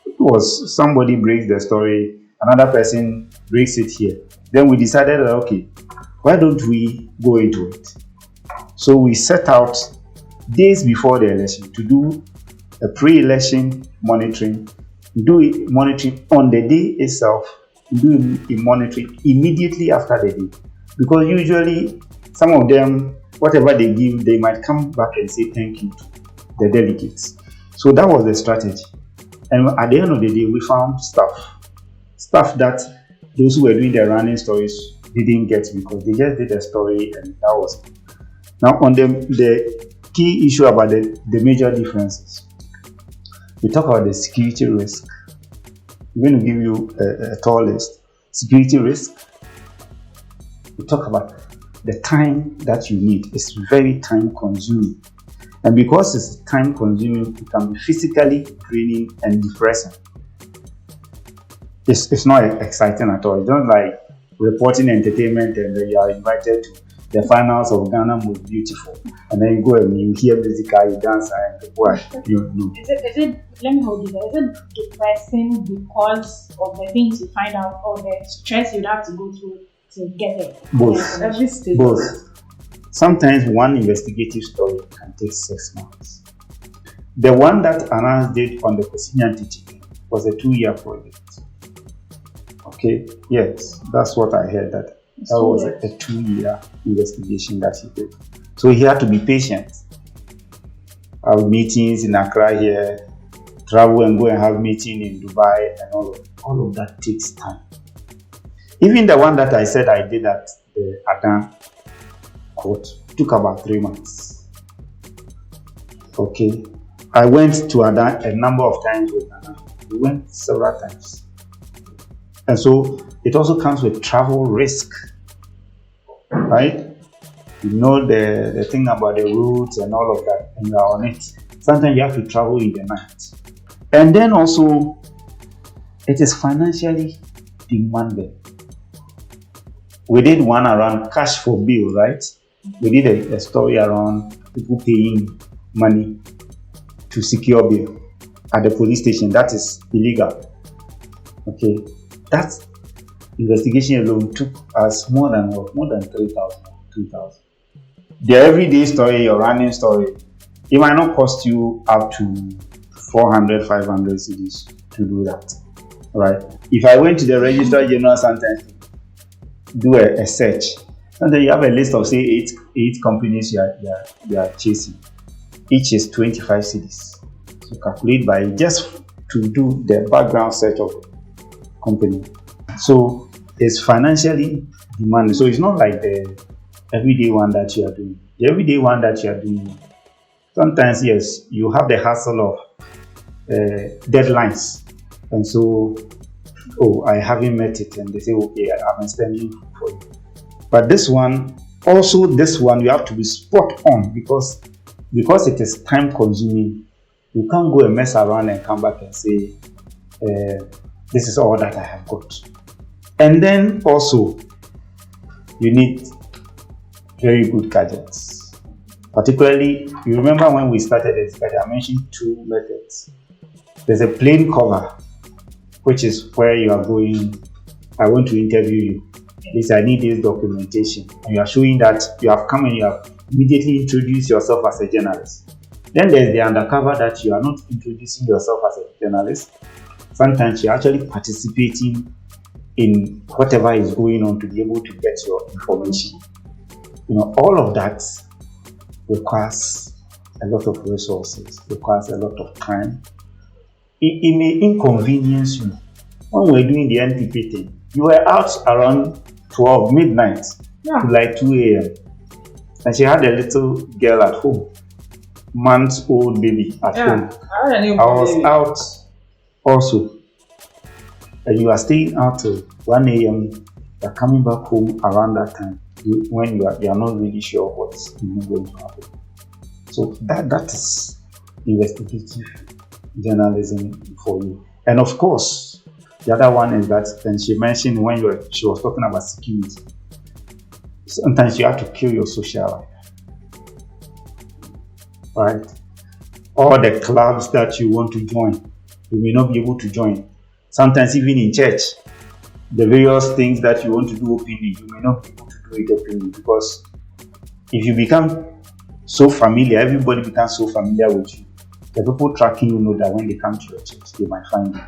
It was somebody breaks the story, another person breaks it here. Then we decided that, okay, why don't we go into it? So we set out days before the election to do a pre-election monitoring, do it monitoring on the day itself, do a monitoring immediately after the day. Because usually some of them, whatever they give, they might come back and say thank you to the delegates. So that was the strategy. And at the end of the day, we found stuff that those who were doing the running stories didn't get, because they just did a story and that was it. Now, on the key issue about the major differences, we talk about the security risk. I'm going to give you a tall list. Security risk. We talk about the time that you need. It's very time consuming. And because it's time consuming, it can be physically draining and depressing. It's not exciting at all. It's not like reporting entertainment and then you are invited to the finals of Ghana Most Beautiful, and then you go and you hear music, you dance, and people are, know. Is it, let me hold you there, is it depressing because of the things you find out or the stress you'd have to go through to get it? Both. Every stage. Both. Sometimes one investigative story can take 6 months. The one that Anas did on the Kosinyan teaching was a 2-year project. Okay, yes, that's what I heard, that was a 2-year investigation that he did. So he had to be patient. Have meetings in Accra here, travel and go and have meeting in Dubai, and all of that takes time. Even the one that I said I did at the Adan court took about 3 months. Okay, I went to Adan a number of times with Adan. We went several times. And so it also comes with travel risk, right? You know the thing about the routes and all of that, and you are on it. Sometimes you have to travel in the night. And then also, it is financially demanding. We did one around cash for bill, right? We did a story around people paying money to secure bail at the police station. That is illegal. Okay, that investigation alone took us more than 3,000, 2,000. The everyday story, your running story, it might not cost you up to 400, 500 cedis to do that, right? If I went to the Registrar General sometimes do a search, and then you have a list of say eight companies you are chasing. Each is 25 cedis. So calculate by just to do the background search of company. So it's financially demanding. So it's not like the everyday one that you are doing. The everyday one that you are doing, sometimes yes, you have the hassle of deadlines, and so I haven't met it, and they say okay, I'm extending for you. But this one you have to be spot on because it is time consuming. You can't go and mess around and come back and say this is all that I have got. And then also you need very good gadgets. Particularly, you remember when we started this, I mentioned 2 methods. There's a plain cover, which is where you are going, I want to interview you. I need this documentation. And you are showing that you have come and you have immediately introduced yourself as a journalist. Then there's the undercover that you are not introducing yourself as a journalist. Sometimes you're actually participating in whatever is going on to be able to get your information. All of that requires a lot of resources, requires a lot of time. It may inconvenience you. When we were doing the NPP thing, you were out around 12 midnight to like 2 a.m. And she had a little girl at home, months-old baby at home. I was out also. and you are staying out till 1 a.m., you're coming back home around that time when you are not really sure what's going to happen. So that is investigative journalism for you. And of course, the other one is that, and she mentioned when she was talking about security, sometimes you have to kill your social life, right? All the clubs that you want to join, you may not be able to join. Sometimes even in church, the various things that you want to do openly, you may not be able to do it openly, because if you become so familiar, everybody becomes so familiar with you. The people tracking you know that when they come to your church, they might find you.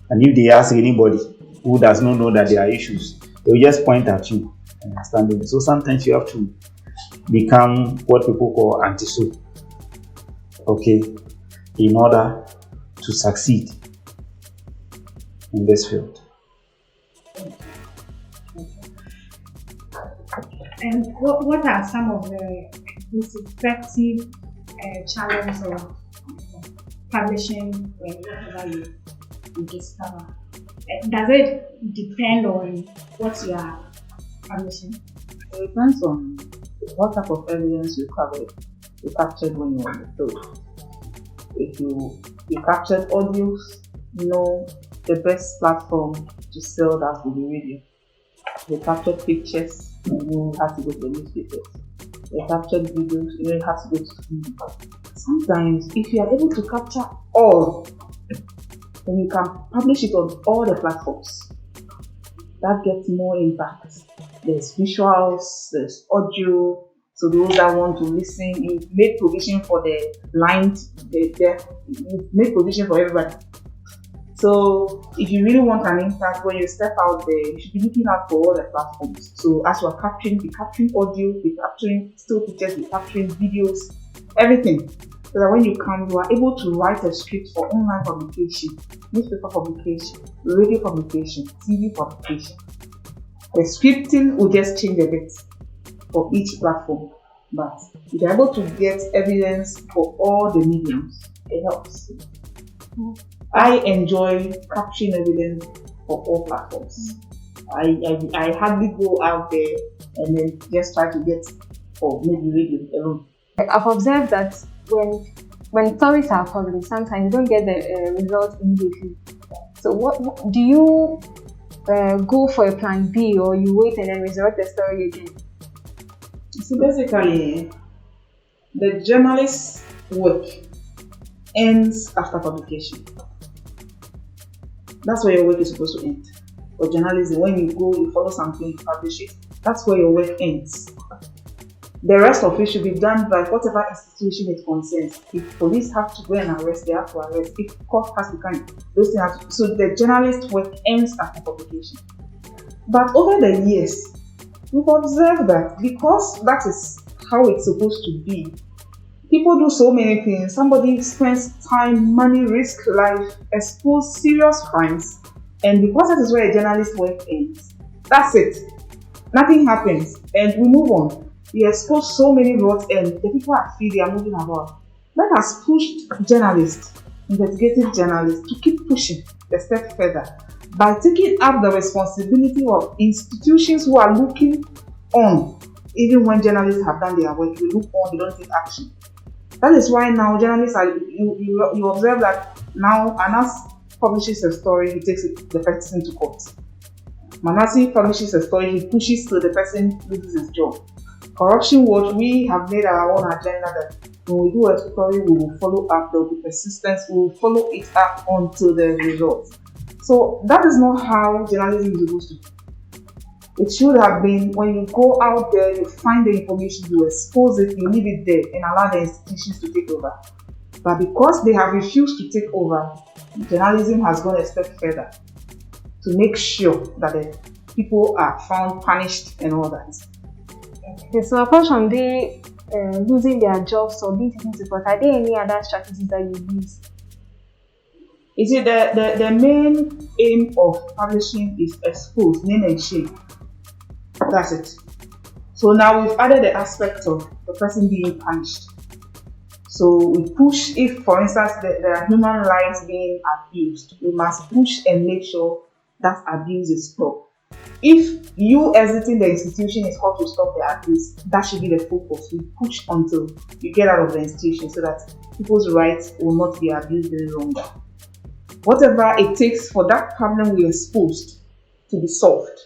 And if they ask anybody who does not know that there are issues, they will just point at you and understand it. So sometimes you have to become what people call anti-so, okay, in order to succeed in this field. And what are some of the most effective channels of publishing whatever you discover? Does it depend on what you are publishing? It depends on what type of evidence you captured when you were on the field. If you captured audios, the best platform to sell that will be radio. They captured pictures, you have to go to the newspapers. They captured videos, you have to go to TV. Sometimes, if you are able to capture all, then you can publish it on all the platforms. That gets more impact. There's visuals, there's audio. So those that want to listen, you've made provision for the blind, the deaf, you've made provision for everybody. So if you really want an impact, when you step out there, you should be looking out for all the platforms. So as you are capturing, be capturing audio, be capturing still pictures, be capturing videos, everything. So that when you come, you are able to write a script for online publication, newspaper publication, radio publication, TV publication. The scripting will just change a bit for each platform. But if you're able to get evidence for all the mediums, it helps. I enjoy capturing evidence for all platforms. I hardly go out there and then just try to get for maybe radio alone. I've observed that when stories are published, sometimes you don't get the results immediately. So what do you go for a plan B, or you wait and then resurrect the story again? So basically, the journalist's work ends after publication. That's where your work is supposed to end. For journalism, when you go, you follow something, you publish it. That's where your work ends. The rest of it should be done by whatever institution it concerns. If police have to go and arrest, they have to arrest. If court has to come, those things have to. So the journalist's work ends after publication. But over the years, we've observed that because that is how it's supposed to be, people do so many things. Somebody spends time, money, risk life, expose serious crimes, and because that is where a journalist's work ends, that's it. Nothing happens, and we move on. We expose so many roads, and the people are free, they are moving about. That has pushed journalists, investigative journalists, to keep pushing a step further by taking up the responsibility of institutions who are looking on. Even when journalists have done their work, they look on, they don't take action. That is why now journalists are, you observe that now Anas publishes a story, he takes the person to court. Manasi publishes a story, he pushes till the person loses his job. Corruption Watch, we have made our own agenda that when we do a story, we will follow up, there will be persistence, we will follow it up until the results. So that is not how journalism is supposed to be. It should have been when you go out there, you find the information, you expose it, you leave it there and allow the institutions to take over. But because they have refused to take over, journalism has gone a step further to make sure that the people are found punished and all that. Okay, so apart from they losing their jobs or being taken to court, are there any other strategies that you use? You see, the main aim of publishing is expose, name and shame. That's it. So now we've added the aspect of the person being punished. So we push, if for instance there are human lives being abused, we must push and make sure that abuse is stopped. If you exiting the institution is how to stop the abuse, that should be the focus. We push until you get out of the institution so that people's rights will not be abused any longer. Whatever it takes for that problem we exposed to be solved,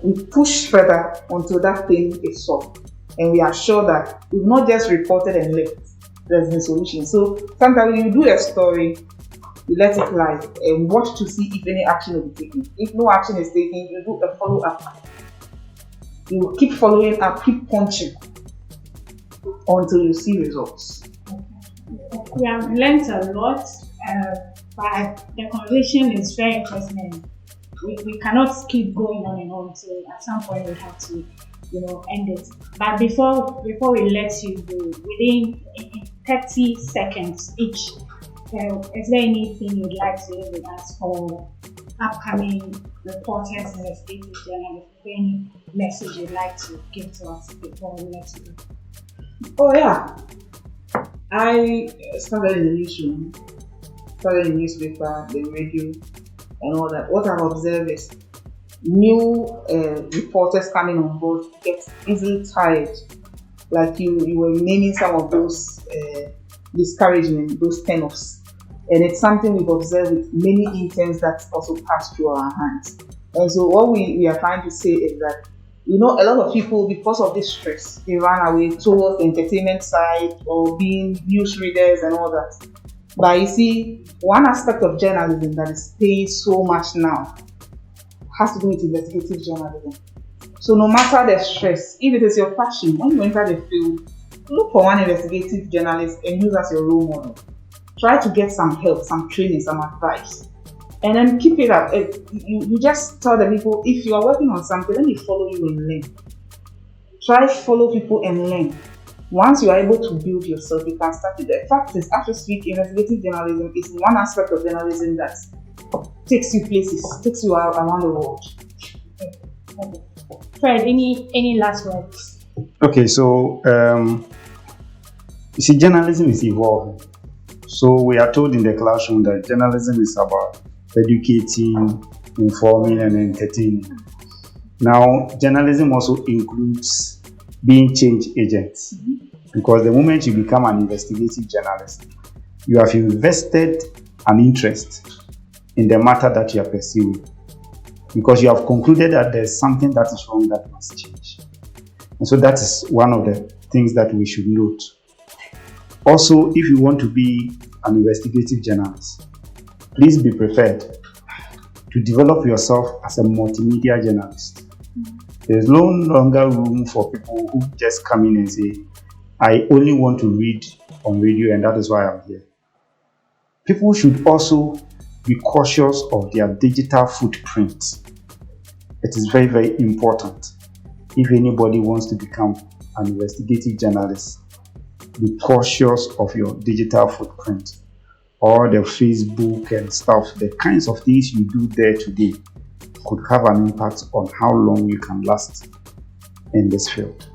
we push further until that thing is solved. And we are sure that we've not just reported and left, there's been solution. So sometimes when you do a story, you let it lie and watch to see if any action will be taken. If no action is taken, you do a follow-up. You will keep following up, keep punching until you see results. We have learned a lot, but the conversation is very interesting. We cannot keep going on and on, so at some point we have to, end it. But before we let you go, within 30 seconds each, is there anything you'd like to leave with us for upcoming reporters, investigative journalists? Is there any message you'd like to give to us before we let you go? Oh yeah, I started in the newsroom, started in the newspaper, the radio, and all that. What I've observed is new reporters coming on board get easily tired. Like you were naming some of those discouragement, those turn-offs. And it's something we've observed with many interns that also pass through our hands. And so what we are trying to say is that, a lot of people, because of this stress, they run away towards the entertainment side or being news readers and all that. But you see, one aspect of journalism that is paying so much now has to do with investigative journalism. So no matter the stress, if it is your passion, when you enter the field, look for one investigative journalist and use as your role model. Try to get some help, some training, some advice. And then keep it up. You just tell the people, if you are working on something, let me follow you and learn. Try follow people and learn. Once you are able to build yourself, you can start it. The fact is, after speak, investigative journalism is one aspect of journalism that takes you places, takes you out around the world. Okay. Fred, any last words? Okay, so you see, journalism is evolving. So we are told in the classroom that journalism is about educating, informing, and entertaining. Now, journalism also includes being change agents, because the moment you become an investigative journalist, you have invested an interest in the matter that you are pursuing, because you have concluded that there's something that is wrong that must change. And so that is one of the things that we should note. Also, if you want to be an investigative journalist, please be prepared to develop yourself as a multimedia journalist. There's no longer room for people who just come in and say, I only want to read on radio and that is why I'm here. People should also be cautious of their digital footprint. It is very, very important. If anybody wants to become an investigative journalist, be cautious of your digital footprint. All the Facebook and stuff, the kinds of things you do there today could have an impact on how long you can last in this field.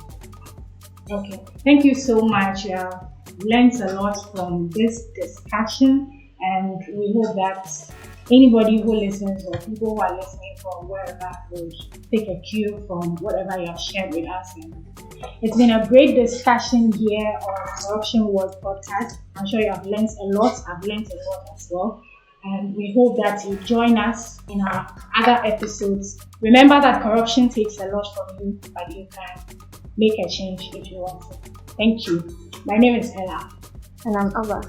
Okay, thank you so much. We have learned a lot from this discussion, and we hope that anybody who listens or people who are listening from wherever will take a cue from whatever you have shared with us. And it's been a great discussion here on Corruption Wars podcast. I'm sure you have learned a lot. I've learned a lot as well. And we hope that you join us in our other episodes. Remember that corruption takes a lot from you, but you can make a change if you want to. Thank you. My name is Ella. And I'm Abba.